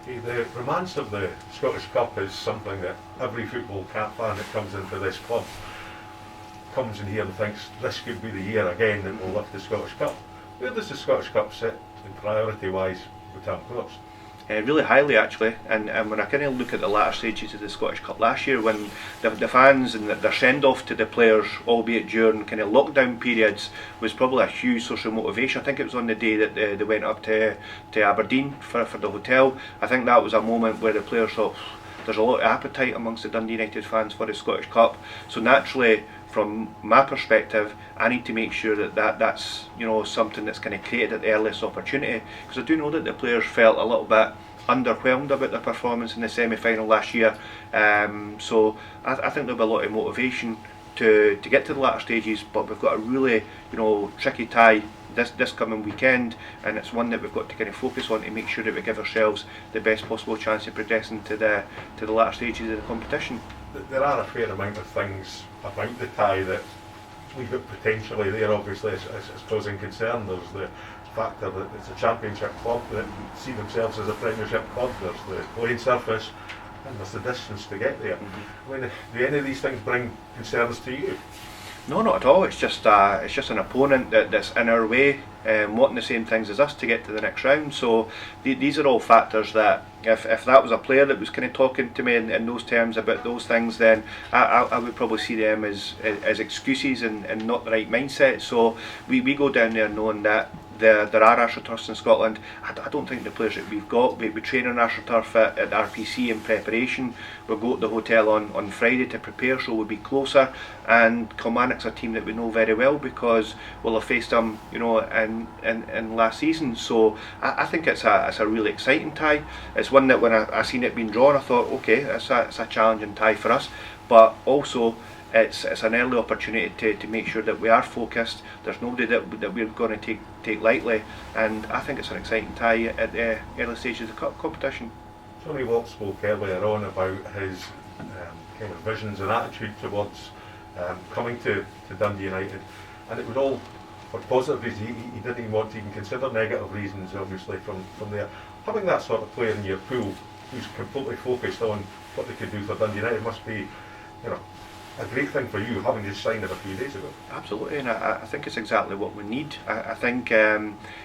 The romance of the Scottish Cup is something that every football fan that comes into this club comes in here and thinks this could be the year again that we'll lift the Scottish Cup. Where does the Scottish Cup sit in priority-wise with Tam Courts? Really highly, actually, and when I kind of look at the latter stages of the Scottish Cup last year, when the fans and their send-off to the players, albeit during kind of lockdown periods, was probably a huge social motivation. I think it was on the day that they went up to Aberdeen for the hotel. I think that was a moment where the players thought, there's a lot of appetite amongst the Dundee United fans for the Scottish Cup, so naturally, from my perspective, I need to make sure that's something that's kind of created at the earliest opportunity, because I do know that the players felt a little bit underwhelmed about their performance in the semi-final last year. So I think there'll be a lot of motivation to get to the latter stages, but we've got a really tricky tie this coming weekend, and it's one that we've got to kind of focus on to make sure that we give ourselves the best possible chance of progressing to the latter stages of the competition. There are a fair amount of things about the tie that leave it potentially there, obviously, as causing concern. There's the factor that it's a Championship club that see themselves as a Premiership club. There's the playing surface, and there's the distance to get there. I mean, do any of these things bring concerns to you? No, not at all. It's just an opponent that's in our way, wanting the same things as us to get to the next round. So these are all factors that, if that was a player that was kind of talking to me in those terms about those things, then I would probably see them as excuses and not the right mindset. So we go down there knowing that there are AstroTurfs in Scotland. I don't think the players that we've got, we train on AstroTurf at RPC in preparation. We'll go to the hotel on Friday to prepare, so we'll be closer. And Kilmarnock's a team that we know very well because we'll have faced them, in last season. So I think it's a really exciting tie. It's one that when I seen it being drawn, I thought, okay, it's a challenging tie for us, but also it's an early opportunity to make sure that we are focused. There's nobody that we're going to take lightly, and I think it's an exciting tie at the early stages of the cup competition. Tony Watt spoke earlier on about his kind of visions and attitude towards coming to Dundee United, and it was all for positive reasons. He didn't even want to even consider negative reasons, obviously, from there. Having that sort of player in your pool who's completely focused on what they could do for Dundee United must be, a great thing for you, having just signed him a few days ago. Absolutely, and I think it's exactly what we need. I think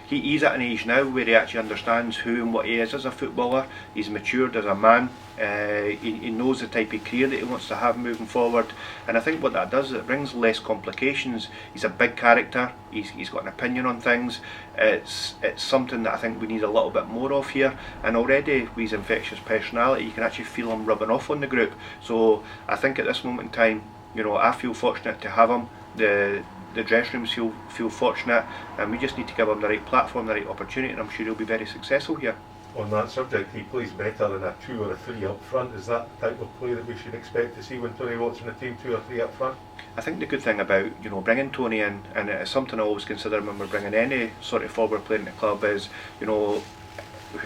he's at an age now where he actually understands who and what he is as a footballer. He's matured as a man. He knows the type of career that he wants to have moving forward, and I think what that does is it brings less complications. He's a big character. He's got an opinion on things. It's something that I think we need a little bit more of here, and already with his infectious personality you can actually feel him rubbing off on the group. So I think at this moment in time, I feel fortunate to have him. The dressing rooms feel fortunate, and we just need to give him the right platform, the right opportunity, and I'm sure he'll be very successful here. On that subject, he plays better in a 2 or a 3 up front. Is that the type of play that we should expect to see when Tony Watt's in the team, 2 or 3 up front? I think the good thing about bringing Tony in, and it's something I always consider when we're bringing any sort of forward player in the club, is who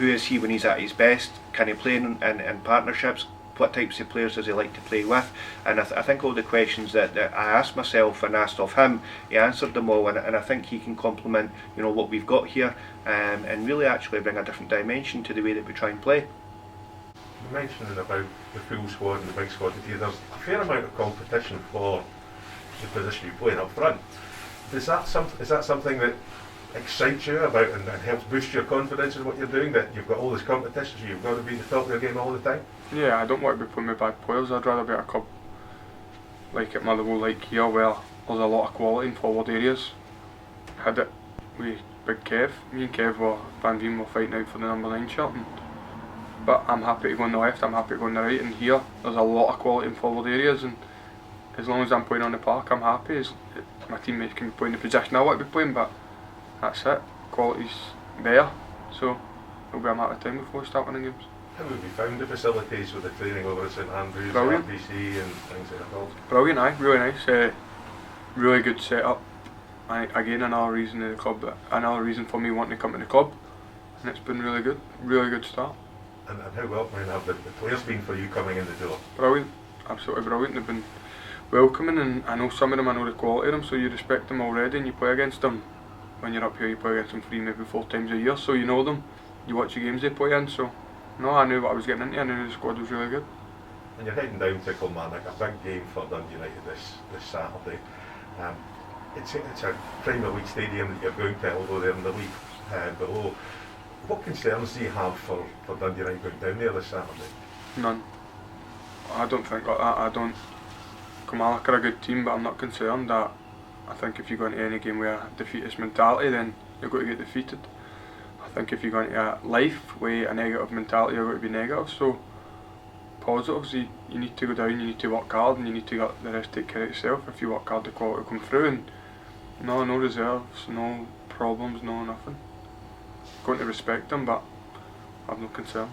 is he when he's at his best? Can he play in partnerships? What types of players does he like to play with? And I think all the questions that I asked myself and asked of him, he answered them all, and I think he can complement what we've got here, and really actually bring a different dimension to the way that we try and play. You mentioned about the full squad and the big squad. There's a fair amount of competition for the position you play up front. Is that something that excites you about and helps boost your confidence in what you're doing, that you've got all this competition, so you've got to be at the top of your game all the time? Yeah, I don't want to be playing with bad players. I'd rather be at a club like at Motherwell, like here, where there's a lot of quality in forward areas. Had it with Big Kev. Me and Kev Van Veen were fighting out for the number 9 shirt, but I'm happy to go on the left, I'm happy to go on the right, and here there's a lot of quality in forward areas, and as long as I'm playing on the park, I'm happy. My teammates can play in the position I want to be playing, but that's it. Quality's there, so it'll be a matter of time before we start winning games. How have you found the facilities with the training over at St Andrews, Brilliant. RPC and things like that? Brilliant, really nice. Really good setup. Again, another reason for me wanting to come to the club, and it's been really good start. And how welcoming have the players been for you coming in the door? Brilliant, absolutely brilliant. They've been welcoming, and I know some of them, I know the quality of them, so you respect them already and you play against them. When you're up here, you play against them 3, maybe 4 times a year, so you know them. You watch the games they play in, so No, I knew what I was getting into. I knew the squad was really good. And you're heading down to Kilmarnock, a big game for Dundee United this Saturday. It's a Premier League stadium that you're going to, although they're in the league below. What concerns do you have for Dundee United going down there this Saturday? None. I don't think like that. I don't. Kilmarnock are a good team, but I'm not concerned that. I think if you go into any game with a defeatist mentality, then you're going to get defeated. I think if you go into life with a negative mentality, you're going to be negative. So positives, you need to go down, you need to work hard, and you need to let the rest take care of itself. If you work hard, the quality will come through. And no reserves, no problems, no nothing. Going to respect them, but I have no concern.